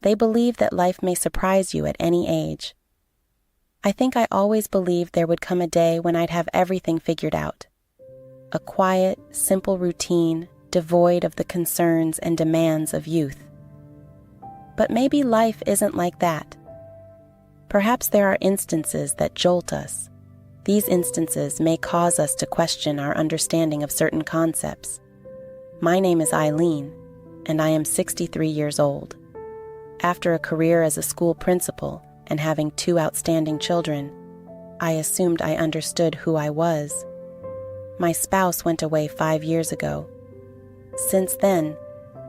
They believe that life may surprise you at any age. I think I always believed there would come a day when I'd have everything figured out. A quiet, simple routine devoid of the concerns and demands of youth. But maybe life isn't like that. Perhaps there are instances that jolt us. These instances may cause us to question our understanding of certain concepts. My name is Eileen, and I am 63 years old. After a career as a school principal and having 2 outstanding children, I assumed I understood who I was. My spouse went away 5 years ago. Since then,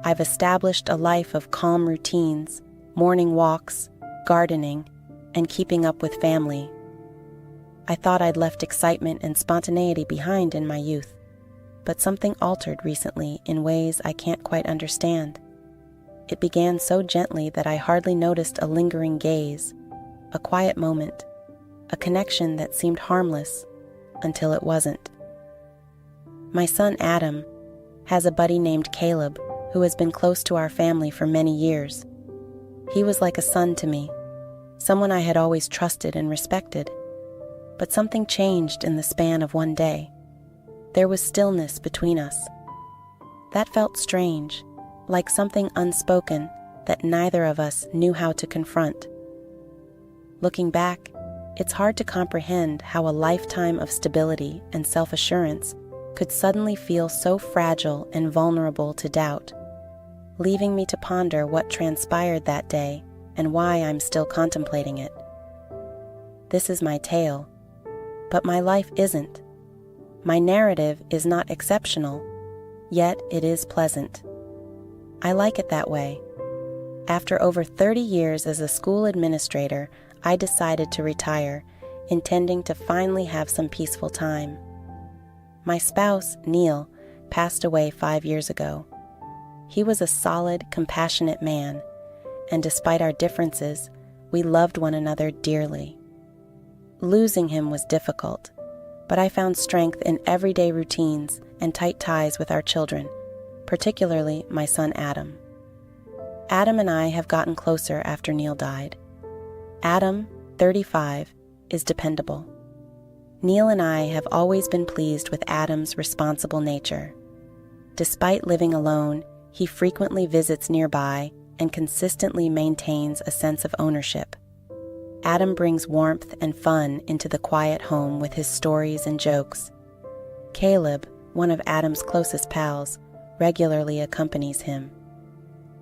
I've established a life of calm routines, morning walks, gardening, and keeping up with family. I thought I'd left excitement and spontaneity behind in my youth, but something altered recently in ways I can't quite understand. It began so gently that I hardly noticed a lingering gaze, a quiet moment, a connection that seemed harmless until it wasn't. My son Adam has a buddy named Caleb who has been close to our family for many years. He was like a son to me, someone I had always trusted and respected. But something changed in the span of one day. There was stillness between us. That felt strange, like something unspoken that neither of us knew how to confront. Looking back, it's hard to comprehend how a lifetime of stability and self-assurance could suddenly feel so fragile and vulnerable to doubt, leaving me to ponder what transpired that day and why I'm still contemplating it. This is my tale, but my life isn't. My narrative is not exceptional, yet it is pleasant. I like it that way. After over 30 years as a school administrator, I decided to retire, intending to finally have some peaceful time. My spouse, Neil, passed away 5 years ago. He was a solid, compassionate man, and despite our differences, we loved one another dearly. Losing him was difficult, but I found strength in everyday routines and tight ties with our children, particularly my son Adam. Adam and I have gotten closer after Neil died. Adam, 35, is dependable. Neil and I have always been pleased with Adam's responsible nature. Despite living alone, he frequently visits nearby and consistently maintains a sense of ownership. Adam brings warmth and fun into the quiet home with his stories and jokes. Caleb, one of Adam's closest pals, regularly accompanies him.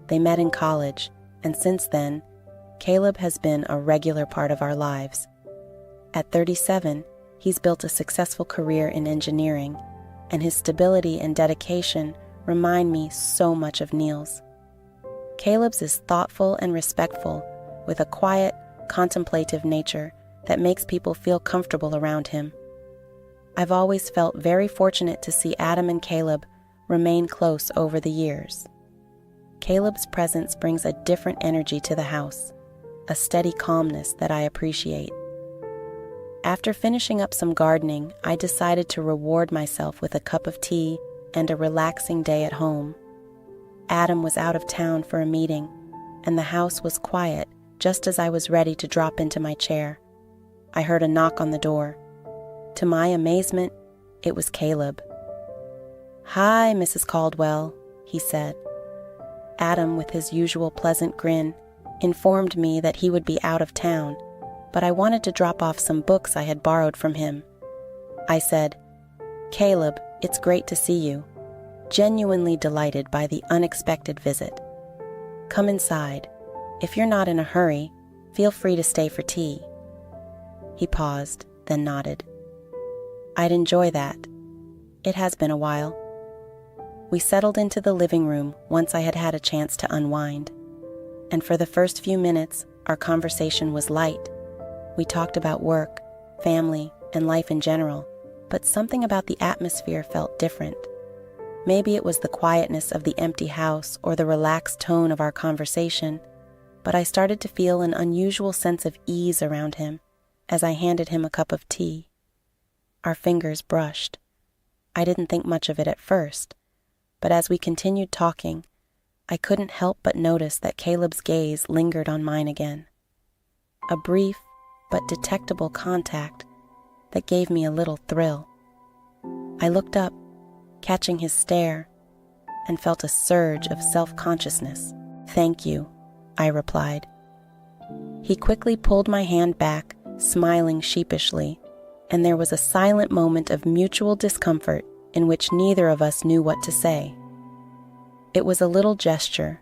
They met in college, and since then, Caleb has been a regular part of our lives. At 37, he's built a successful career in engineering, and his stability and dedication remind me so much of Neil's. Caleb's is thoughtful and respectful, with a quiet, contemplative nature that makes people feel comfortable around him. I've always felt very fortunate to see Adam and Caleb remain close over the years. Caleb's presence brings a different energy to the house, a steady calmness that I appreciate. After finishing up some gardening, I decided to reward myself with a cup of tea and a relaxing day at home. Adam was out of town for a meeting, and the house was quiet just as I was ready to drop into my chair. I heard a knock on the door. To my amazement, it was Caleb. "Hi, Mrs. Caldwell," he said. Adam, with his usual pleasant grin, informed me that he would be out of town, but I wanted to drop off some books I had borrowed from him. I said, "Caleb, it's great to see you," genuinely delighted by the unexpected visit. "Come inside. If you're not in a hurry, feel free to stay for tea." He paused, then nodded. "I'd enjoy that. It has been a while." We settled into the living room once I had had a chance to unwind, and for the first few minutes, our conversation was light. We talked about work, family, and life in general, but something about the atmosphere felt different. Maybe it was the quietness of the empty house or the relaxed tone of our conversation, but I started to feel an unusual sense of ease around him as I handed him a cup of tea. Our fingers brushed. I didn't think much of it at first, but as we continued talking, I couldn't help but notice that Caleb's gaze lingered on mine again. A brief but detectable contact that gave me a little thrill. I looked up, catching his stare, and felt a surge of self-consciousness. "Thank you," I replied. He quickly pulled my hand back, smiling sheepishly, and there was a silent moment of mutual discomfort in which neither of us knew what to say. It was a little gesture,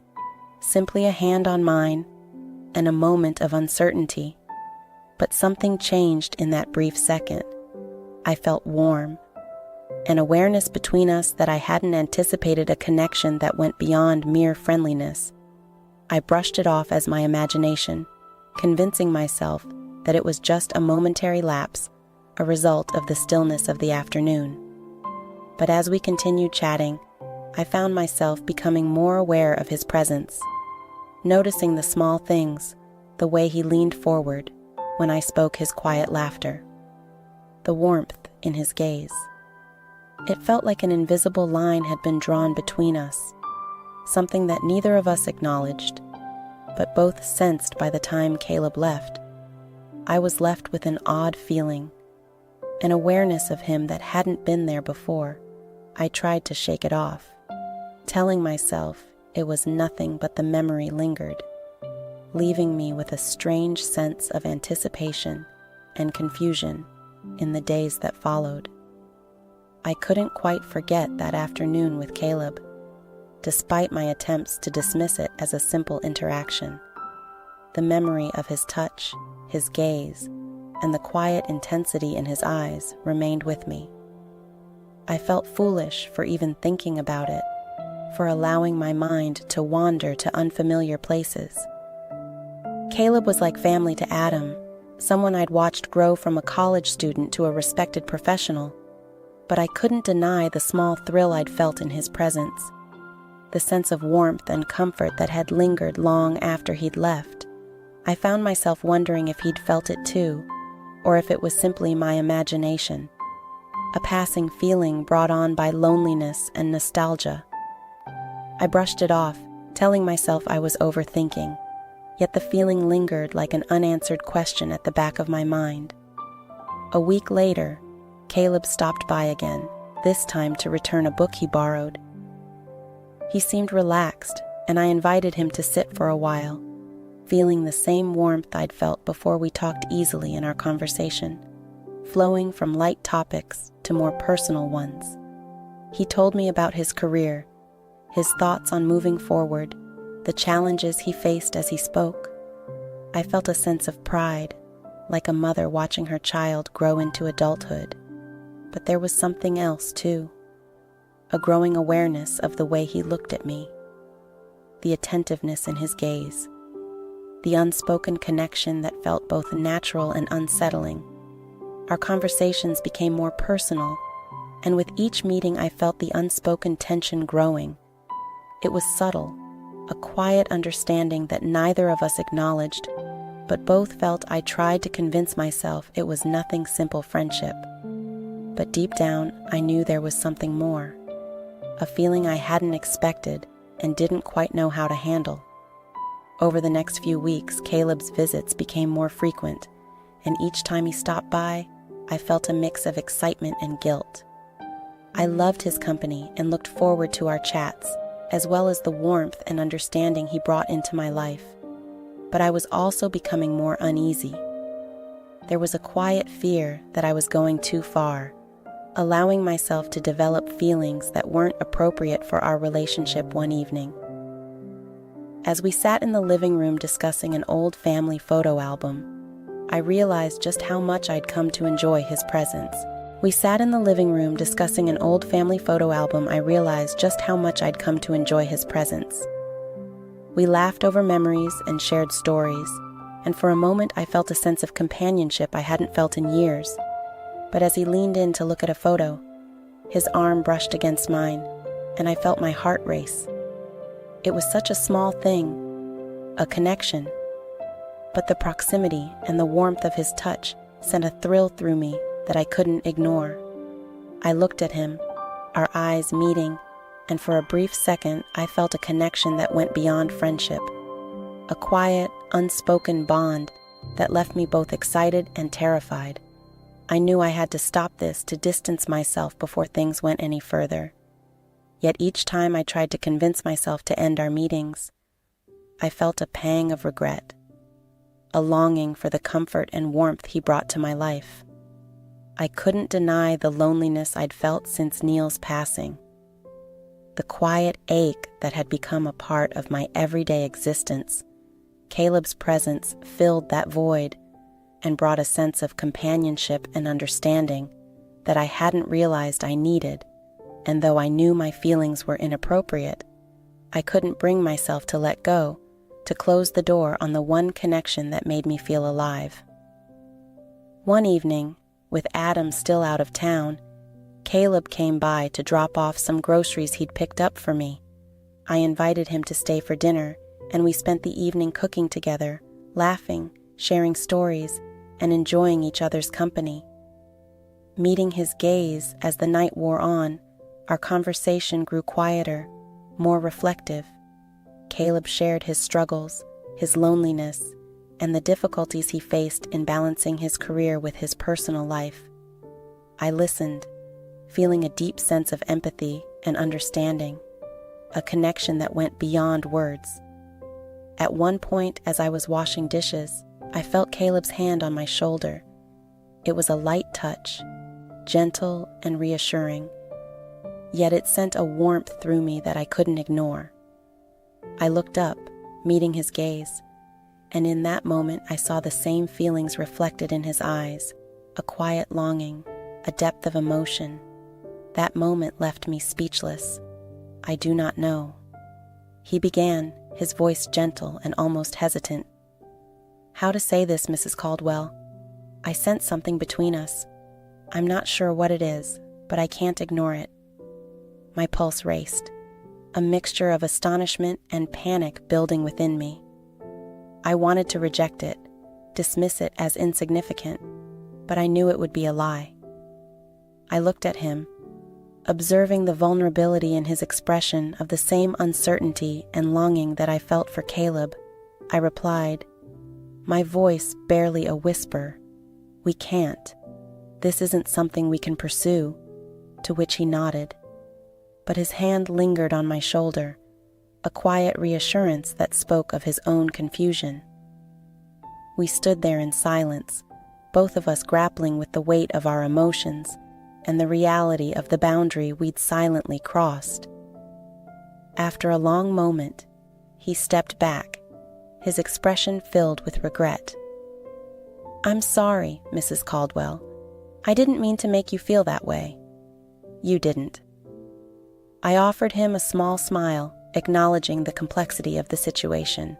simply a hand on mine, and a moment of uncertainty. But something changed in that brief second. I felt warm, an awareness between us that I hadn't anticipated, a connection that went beyond mere friendliness. I brushed it off as my imagination, convincing myself that it was just a momentary lapse, a result of the stillness of the afternoon. But as we continued chatting, I found myself becoming more aware of his presence, noticing the small things, the way he leaned forward when I spoke, his quiet laughter, the warmth in his gaze. It felt like an invisible line had been drawn between us, something that neither of us acknowledged, but both sensed by the time Caleb left. I was left with an odd feeling, an awareness of him that hadn't been there before. I tried to shake it off, telling myself it was nothing, but the memory lingered, leaving me with a strange sense of anticipation and confusion in the days that followed. I couldn't quite forget that afternoon with Caleb, despite my attempts to dismiss it as a simple interaction. The memory of his touch, his gaze, and the quiet intensity in his eyes remained with me. I felt foolish for even thinking about it, for allowing my mind to wander to unfamiliar places. Caleb was like family to Adam, someone I'd watched grow from a college student to a respected professional, but I couldn't deny the small thrill I'd felt in his presence, the sense of warmth and comfort that had lingered long after he'd left. I found myself wondering if he'd felt it too, or if it was simply my imagination, a passing feeling brought on by loneliness and nostalgia. I brushed it off, telling myself I was overthinking, yet the feeling lingered like an unanswered question at the back of my mind. A week later, Caleb stopped by again, this time to return a book he borrowed. He seemed relaxed, and I invited him to sit for a while, feeling the same warmth I'd felt before we talked easily in our conversation, flowing from light topics to more personal ones. He told me about his career, his thoughts on moving forward, the challenges he faced as he spoke. I felt a sense of pride, like a mother watching her child grow into adulthood. But there was something else too, a growing awareness of the way he looked at me, the attentiveness in his gaze, the unspoken connection that felt both natural and unsettling. Our conversations became more personal, and with each meeting I felt the unspoken tension growing. It was subtle, a quiet understanding that neither of us acknowledged, but both felt I tried to convince myself it was nothing, simple friendship. But deep down, I knew there was something more, a feeling I hadn't expected and didn't quite know how to handle. Over the next few weeks, Caleb's visits became more frequent, and each time he stopped by, I felt a mix of excitement and guilt. I loved his company and looked forward to our chats, as well as the warmth and understanding he brought into my life. But I was also becoming more uneasy. There was a quiet fear that I was going too far, allowing myself to develop feelings that weren't appropriate for our relationship one evening. As we sat in the living room discussing an old family photo album, I realized just how much I'd come to enjoy his presence. We sat in the living room discussing an old family photo album. I realized just how much I'd come to enjoy his presence. We laughed over memories and shared stories, and for a moment I felt a sense of companionship I hadn't felt in years. But as he leaned in to look at a photo, his arm brushed against mine, and I felt my heart race. It was such a small thing, a connection, but the proximity and the warmth of his touch sent a thrill through me that I couldn't ignore. I looked at him, our eyes meeting, and for a brief second I felt a connection that went beyond friendship, a quiet, unspoken bond that left me both excited and terrified. I knew I had to stop this to distance myself before things went any further. Yet each time I tried to convince myself to end our meetings, I felt a pang of regret, a longing for the comfort and warmth he brought to my life. I couldn't deny the loneliness I'd felt since Neil's passing, the quiet ache that had become a part of my everyday existence. Caleb's presence filled that void and brought a sense of companionship and understanding that I hadn't realized I needed, and though I knew my feelings were inappropriate, I couldn't bring myself to let go, to close the door on the one connection that made me feel alive. One evening, with Adam still out of town, Caleb came by to drop off some groceries he'd picked up for me. I invited him to stay for dinner, and we spent the evening cooking together, laughing, sharing stories, and enjoying each other's company. Meeting his gaze as the night wore on, our conversation grew quieter, more reflective. Caleb shared his struggles, his loneliness, and the difficulties he faced in balancing his career with his personal life. I listened, feeling a deep sense of empathy and understanding, a connection that went beyond words. At one point, as I was washing dishes, I felt Caleb's hand on my shoulder. It was a light touch, gentle and reassuring, yet it sent a warmth through me that I couldn't ignore. I looked up, meeting his gaze, and in that moment I saw the same feelings reflected in his eyes, a quiet longing, a depth of emotion. That moment left me speechless. I do not know. He began, his voice gentle and almost hesitant. "How to say this, Mrs. Caldwell? I sense something between us. I'm not sure what it is, but I can't ignore it." My pulse raced, a mixture of astonishment and panic building within me. I wanted to reject it, dismiss it as insignificant, but I knew it would be a lie. I looked at him, observing the vulnerability in his expression of the same uncertainty and longing that I felt for Caleb. I replied, my voice barely a whisper, "We can't. This isn't something we can pursue," to which he nodded. But his hand lingered on my shoulder, a quiet reassurance that spoke of his own confusion. We stood there in silence, both of us grappling with the weight of our emotions and the reality of the boundary we'd silently crossed. After a long moment, he stepped back, his expression filled with regret. "I'm sorry, Mrs. Caldwell. I didn't mean to make you feel that way." "You didn't." I offered him a small smile, acknowledging the complexity of the situation.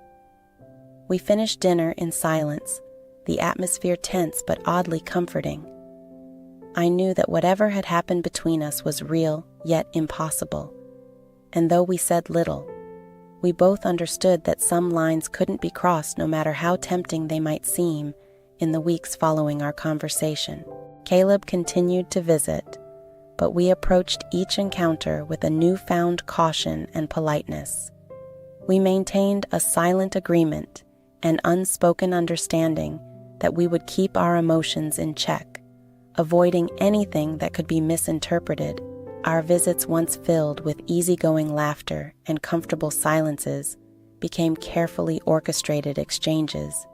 We finished dinner in silence, the atmosphere tense but oddly comforting. I knew that whatever had happened between us was real, yet impossible. And though we said little, we both understood that some lines couldn't be crossed no matter how tempting they might seem in the weeks following our conversation. Caleb continued to visit, but we approached each encounter with a newfound caution and politeness. We maintained a silent agreement and unspoken understanding that we would keep our emotions in check, avoiding anything that could be misinterpreted. Our visits, once filled with easygoing laughter and comfortable silences, became carefully orchestrated exchanges,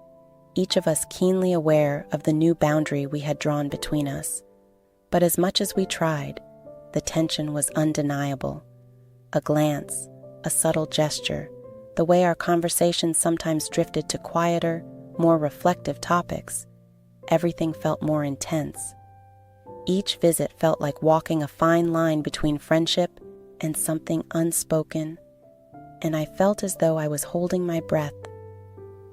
each of us keenly aware of the new boundary we had drawn between us. But as much as we tried, the tension was undeniable. A glance, a subtle gesture, the way our conversations sometimes drifted to quieter, more reflective topics, everything felt more intense. Each visit felt like walking a fine line between friendship and something unspoken, and I felt as though I was holding my breath,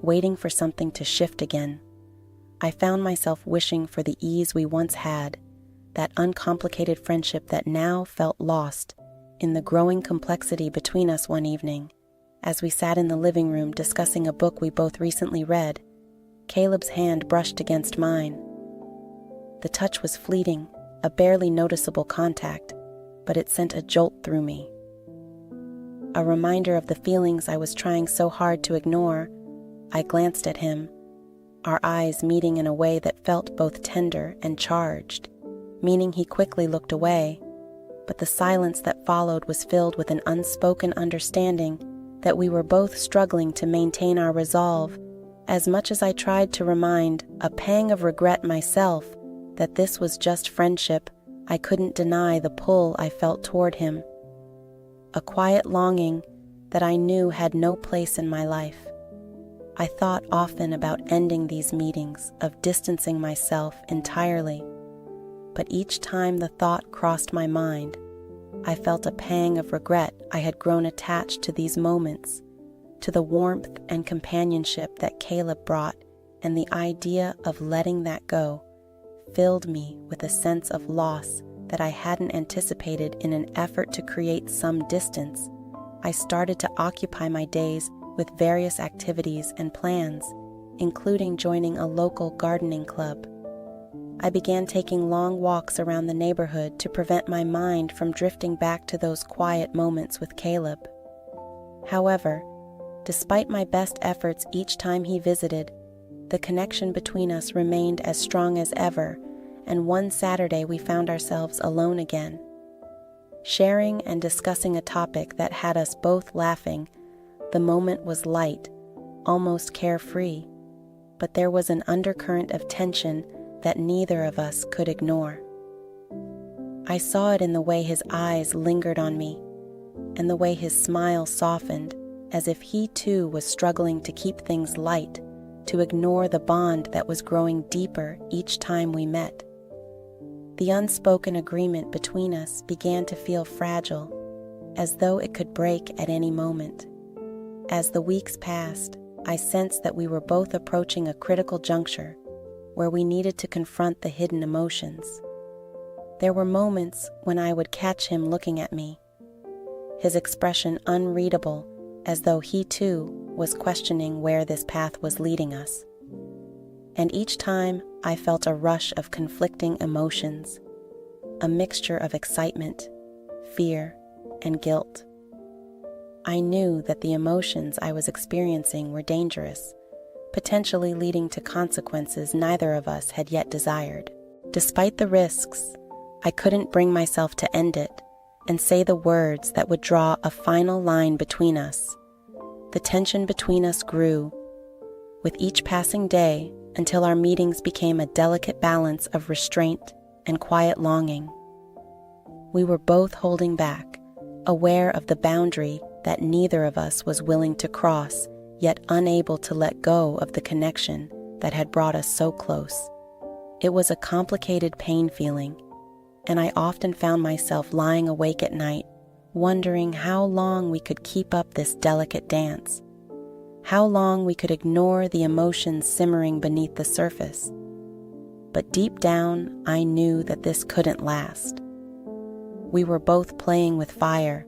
waiting for something to shift again. I found myself wishing for the ease we once had, that uncomplicated friendship that now felt lost in the growing complexity between us. One evening, as we sat in the living room discussing a book we both recently read, Caleb's hand brushed against mine. The touch was fleeting, a barely noticeable contact, but it sent a jolt through me. a reminder of the feelings I was trying so hard to ignore, I glanced at him, our eyes meeting in a way that felt both tender and charged, meaning he quickly looked away, but the silence that followed was filled with an unspoken understanding that we were both struggling to maintain our resolve. As much as I tried to remind, a pang of regret myself, that this was just friendship, I couldn't deny the pull I felt toward him. A quiet longing that I knew had no place in my life. I thought often about ending these meetings, of distancing myself entirely, but each time the thought crossed my mind, I felt a pang of regret I had grown attached to these moments, to the warmth and companionship that Caleb brought, and the idea of letting that go filled me with a sense of loss that I hadn't anticipated. In an effort to create some distance, I started to occupy my days with various activities and plans, including joining a local gardening club. I began taking long walks around the neighborhood to prevent my mind from drifting back to those quiet moments with Caleb. However, despite my best efforts each time he visited, the connection between us remained as strong as ever, and one Saturday we found ourselves alone again. Sharing and discussing a topic that had us both laughing, the moment was light, almost carefree, but there was an undercurrent of tension that neither of us could ignore. I saw it in the way his eyes lingered on me, and the way his smile softened, as if he too was struggling to keep things light, to ignore the bond that was growing deeper each time we met. The unspoken agreement between us began to feel fragile, as though it could break at any moment. As the weeks passed, I sensed that we were both approaching a critical juncture where we needed to confront the hidden emotions. There were moments when I would catch him looking at me, his expression unreadable, as though he too was questioning where this path was leading us. And each time I felt a rush of conflicting emotions, a mixture of excitement, fear, and guilt. I knew that the emotions I was experiencing were dangerous, potentially leading to consequences neither of us had yet desired. Despite the risks, I couldn't bring myself to end it and say the words that would draw a final line between us. The tension between us grew with each passing day until our meetings became a delicate balance of restraint and quiet longing. We were both holding back, aware of the boundary that neither of us was willing to cross, yet unable to let go of the connection that had brought us so close. It was a complicated pain feeling, and I often found myself lying awake at night, wondering how long we could keep up this delicate dance, how long we could ignore the emotions simmering beneath the surface. But deep down, I knew that this couldn't last. We were both playing with fire,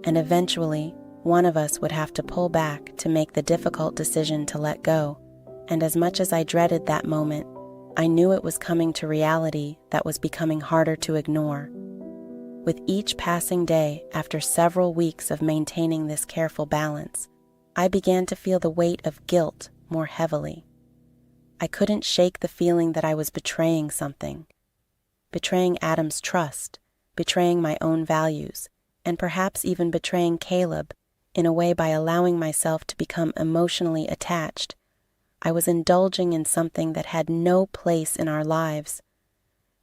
and eventually, one of us would have to pull back to make the difficult decision to let go. And as much as I dreaded that moment, I knew it was coming to reality that was becoming harder to ignore. With each passing day, after several weeks of maintaining this careful balance, I began to feel the weight of guilt more heavily. I couldn't shake the feeling that I was betraying something, betraying Adam's trust, betraying my own values, and perhaps even betraying Caleb, in a way by allowing myself to become emotionally attached. I was indulging in something that had no place in our lives,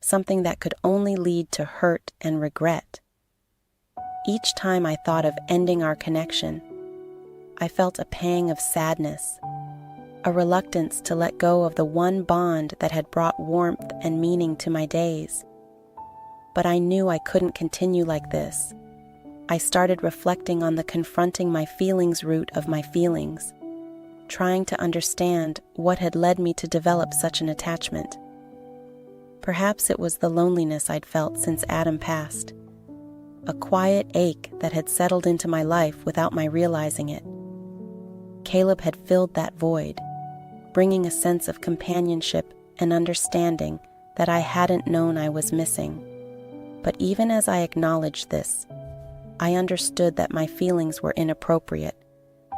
something that could only lead to hurt and regret. Each time I thought of ending our connection, I felt a pang of sadness, a reluctance to let go of the one bond that had brought warmth and meaning to my days. But I knew I couldn't continue like this. I started reflecting on the confronting my feelings root of my feelings, trying to understand what had led me to develop such an attachment. Perhaps it was the loneliness I'd felt since Adam passed, a quiet ache that had settled into my life without my realizing it. Caleb had filled that void, bringing a sense of companionship and understanding that I hadn't known I was missing. But even as I acknowledged this, I understood that my feelings were inappropriate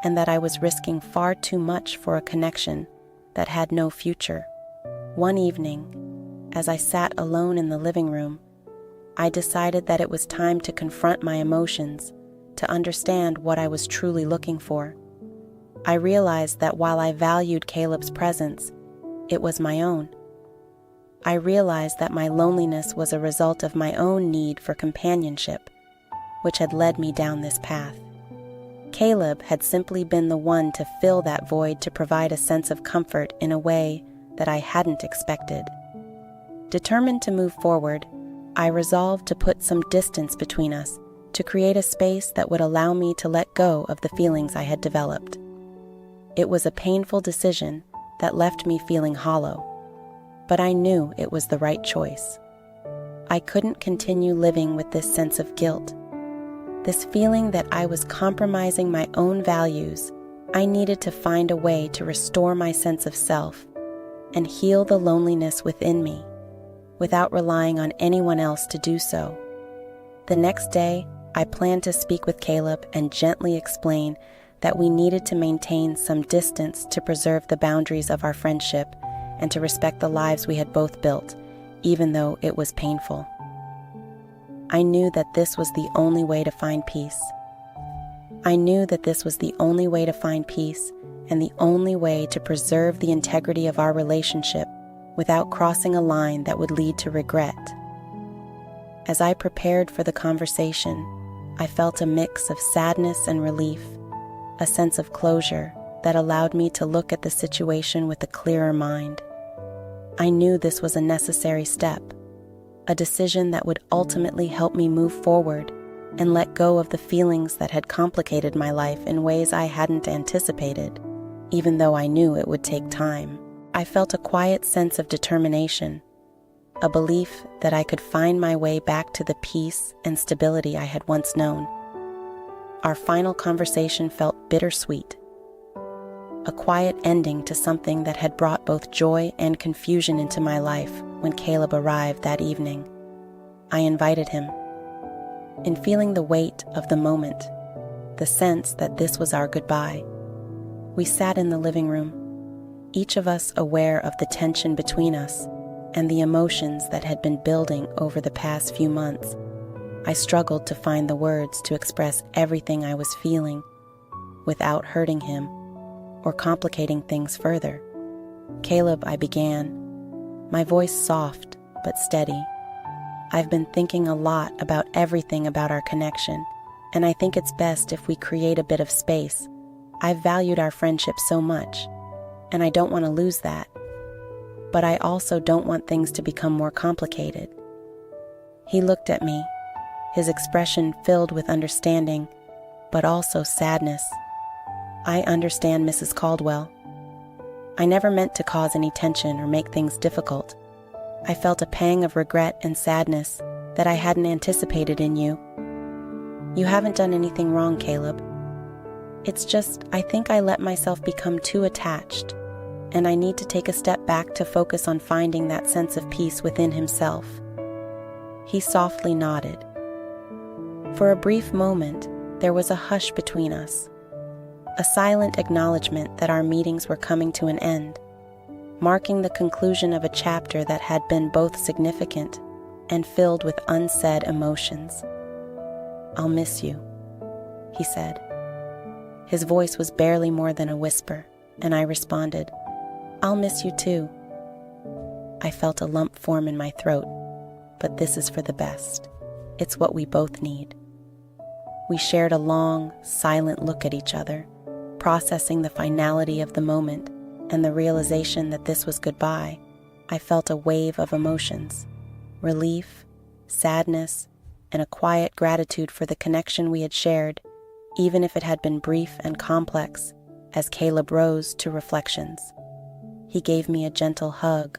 and that I was risking far too much for a connection that had no future. One evening, as I sat alone in the living room, I decided that it was time to confront my emotions, to understand what I was truly looking for. I realized that while I valued Caleb's presence, it was my own. I realized that my loneliness was a result of my own need for companionship, which had led me down this path. Caleb had simply been the one to fill that void, to provide a sense of comfort in a way that I hadn't expected. Determined to move forward, I resolved to put some distance between us, to create a space that would allow me to let go of the feelings I had developed. It was a painful decision that left me feeling hollow, but I knew it was the right choice. I couldn't continue living with this sense of guilt, this feeling that I was compromising my own values. I needed to find a way to restore my sense of self and heal the loneliness within me, without relying on anyone else to do so. The next day, I planned to speak with Caleb and gently explain that we needed to maintain some distance to preserve the boundaries of our friendship and to respect the lives we had both built, even though it was painful. I knew that this was the only way to find peace. I knew that this was the only way to find peace and the only way to preserve the integrity of our relationship without crossing a line that would lead to regret. As I prepared for the conversation, I felt a mix of sadness and relief, a sense of closure that allowed me to look at the situation with a clearer mind. I knew this was a necessary step, a decision that would ultimately help me move forward and let go of the feelings that had complicated my life in ways I hadn't anticipated, even though I knew it would take time. I felt a quiet sense of determination, a belief that I could find my way back to the peace and stability I had once known. Our final conversation felt bittersweet, a quiet ending to something that had brought both joy and confusion into my life. When Caleb arrived that evening, I invited him. In feeling the weight of the moment, the sense that this was our goodbye, we sat in the living room, each of us aware of the tension between us and the emotions that had been building over the past few months. I struggled to find the words to express everything I was feeling without hurting him or complicating things further. "Caleb," I began, my voice soft but steady. "I've been thinking a lot about everything about our connection, and I think it's best if we create a bit of space. I've valued our friendship so much, and I don't want to lose that. But I also don't want things to become more complicated." He looked at me, his expression filled with understanding, but also sadness. "I understand, Mrs. Caldwell. I never meant to cause any tension or make things difficult. I felt a pang of regret and sadness that I hadn't anticipated in you. You haven't done anything wrong, Caleb. It's just, I think I let myself become too attached, and I need to take a step back to focus on finding that sense of peace within himself." He softly nodded. For a brief moment, there was a hush between us, a silent acknowledgement that our meetings were coming to an end, marking the conclusion of a chapter that had been both significant and filled with unsaid emotions. "I'll miss you," he said. His voice was barely more than a whisper, and I responded, "I'll miss you too." I felt a lump form in my throat, but this is for the best. It's what we both need. We shared a long, silent look at each other, processing the finality of the moment and the realization that this was goodbye. I felt a wave of emotions, relief, sadness, and a quiet gratitude for the connection we had shared, even if it had been brief and complex, as Caleb rose to reflections. He gave me a gentle hug,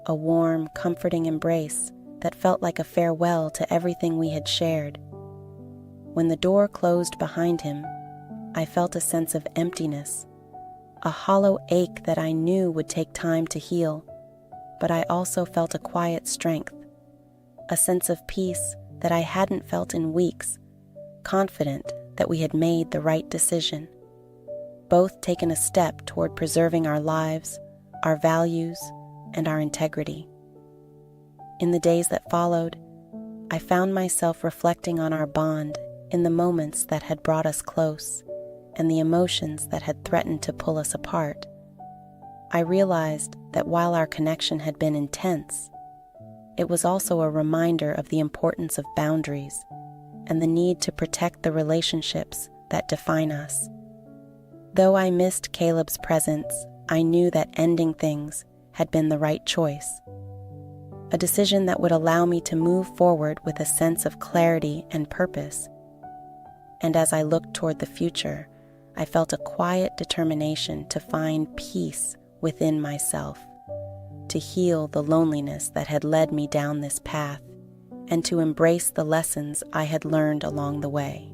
a warm, comforting embrace that felt like a farewell to everything we had shared. When the door closed behind him, I felt a sense of emptiness, a hollow ache that I knew would take time to heal, but I also felt a quiet strength, a sense of peace that I hadn't felt in weeks, confident that we had made the right decision, both taken a step toward preserving our lives, our values, and our integrity. In the days that followed, I found myself reflecting on our bond in the moments that had brought us close and the emotions that had threatened to pull us apart. I realized that while our connection had been intense, it was also a reminder of the importance of boundaries and the need to protect the relationships that define us. Though I missed Caleb's presence, I knew that ending things had been the right choice, a decision that would allow me to move forward with a sense of clarity and purpose. And as I looked toward the future, I felt a quiet determination to find peace within myself, to heal the loneliness that had led me down this path, and to embrace the lessons I had learned along the way.